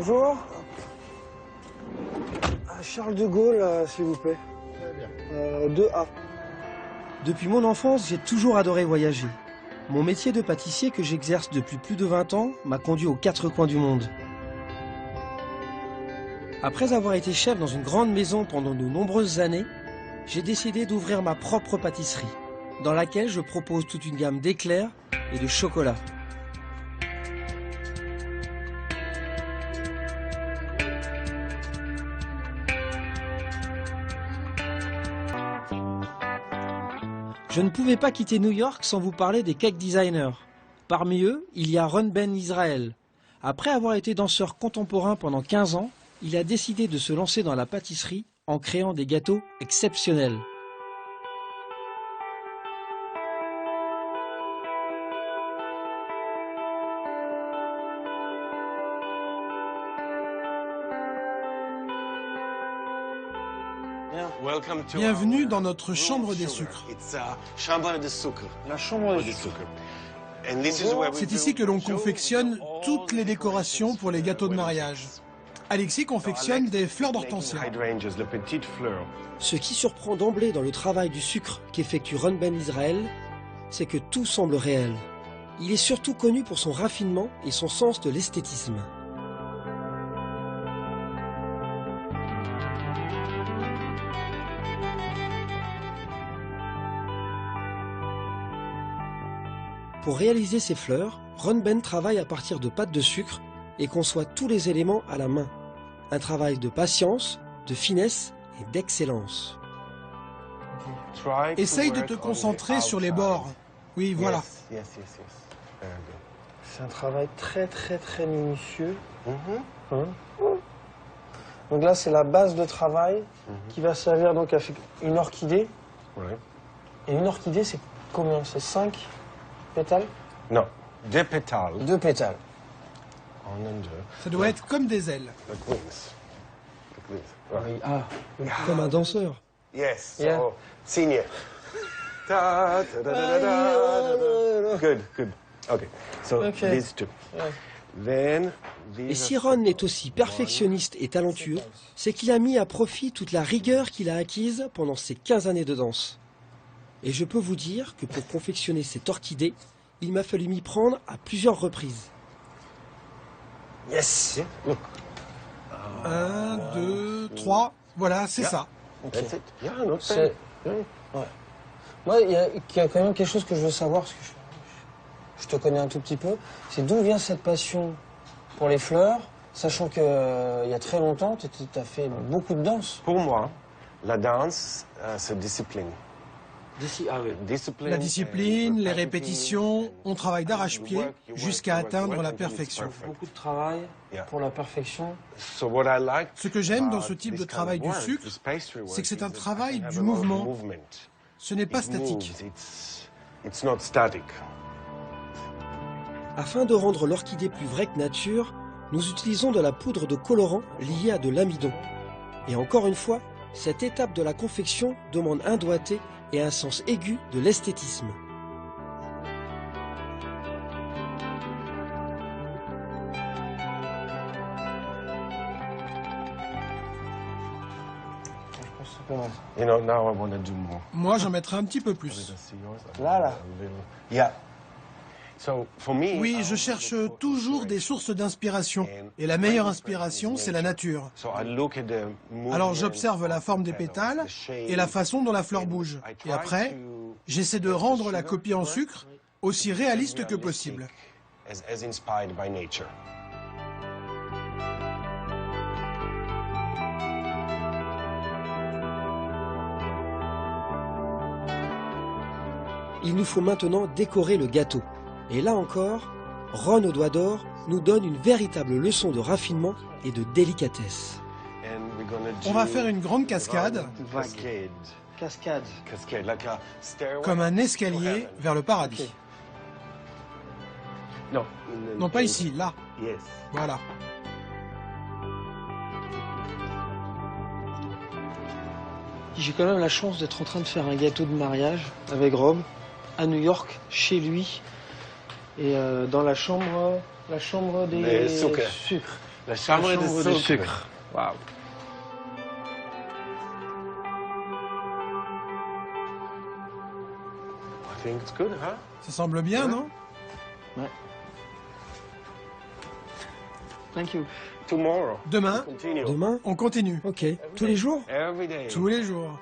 Bonjour. Charles de Gaulle, s'il vous plaît. Très bien. 2A. Depuis mon enfance, j'ai toujours adoré voyager. Mon métier de pâtissier que j'exerce depuis plus de 20 ans m'a conduit aux 4 coins du monde. Après avoir été chef dans une grande maison pendant de nombreuses années, j'ai décidé d'ouvrir ma propre pâtisserie, dans laquelle je propose toute une gamme d'éclairs et de chocolat. Je ne pouvais pas quitter New York sans vous parler des cake designers. Parmi eux, il y a Ron Ben Israel. Après avoir été danseur contemporain pendant 15 ans, il a décidé de se lancer dans la pâtisserie en créant des gâteaux exceptionnels. Bienvenue dans notre chambre des sucres. La chambre des sucres. C'est ici que l'on confectionne toutes les décorations pour les gâteaux de mariage. Alexis confectionne des fleurs d'hortensia. Ce qui surprend d'emblée dans le travail du sucre qu'effectue Ron Ben Israel, c'est que tout semble réel. Il est surtout connu pour son raffinement et son sens de l'esthétisme. Pour réaliser ces fleurs, Ron Ben travaille à partir de pâtes de sucre et conçoit tous les éléments à la main. Un travail de patience, de finesse et d'excellence. Essaye de te concentrer sur les bords. Oui, voilà. C'est un travail très minutieux. Hein? Donc là, c'est la base de travail qui va servir donc à faire une orchidée. Et une orchidée, c'est combien? C'est 5 pétales? Non, 2 pétales. 2 pétales. Ça doit être comme des ailes. Oui, comme un danseur. Yes, Yeah. so, senior. Da, da, da, da, da, da, da. Good. Okay, so Okay. these two. Then Et si Ron est aussi perfectionniste et talentueux, c'est qu'il a mis à profit toute la rigueur qu'il a acquise pendant ses 15 années de danse. Et je peux vous dire que pour confectionner cette orchidée, il m'a fallu m'y prendre à plusieurs reprises. yes, look. 1, 2, 3. Voilà, c'est ça. That's it. Yeah, not C'est- bad. Ouais. Moi, il y a quand même quelque chose que je veux savoir, parce que je te connais un tout petit peu. C'est d'où vient cette passion pour les fleurs, sachant que il y a très longtemps, tu as fait beaucoup de danse. Pour moi, la danse, c'est discipline. La discipline, les répétitions, on travaille d'arrache-pied jusqu'à atteindre la perfection. Beaucoup de travail pour la perfection. So what I like Ce que j'aime dans ce about type this de kind travail of du work, sucre, this pastry work, c'est que c'est un is that travail I have du a lot of mouvement. movement. Ce n'est pas It statique. moves, it's not static. Afin de rendre l'orchidée plus vraie que nature, nous utilisons de la poudre de colorant liée à de l'amidon. Et encore une fois, cette étape de la confection demande un doigté et un sens aigu de l'esthétisme. You know, now I want to do more. Moi, j'en mettrai un petit peu plus. See yours? Là. A little. Yeah. So for me, Oui, je cherche toujours des sources d'inspiration. Et la meilleure inspiration, c'est la nature. So I look at the movement Alors j'observe la forme des of the pétales petals, the shape, et la façon dont la fleur bouge. I Et try après, to j'essaie de rendre la copie en sucre aussi réaliste que possible. as inspired by nature. Il nous faut maintenant décorer le gâteau. Et là encore, Ron au doigt d'or nous donne une véritable leçon de raffinement et de délicatesse. And we're gonna On va do faire une grande cascade, cascade. Cascade. Cascade, like a stairway. comme un escalier vers le paradis. No. Non, pas ici, là. Yes. Voilà. J'ai quand même la chance d'être en train de faire un gâteau de mariage avec Rob à New York, chez lui, et dans la chambre des Des sucres. sucres. La chambre de sucre. Waouh. I think it's good, huh? Ça semble bien, non? Ouais. Thank you. Tomorrow. Demain, Continue. Demain? on continue. Ok. Tous les jours? Every day. Tous les jours.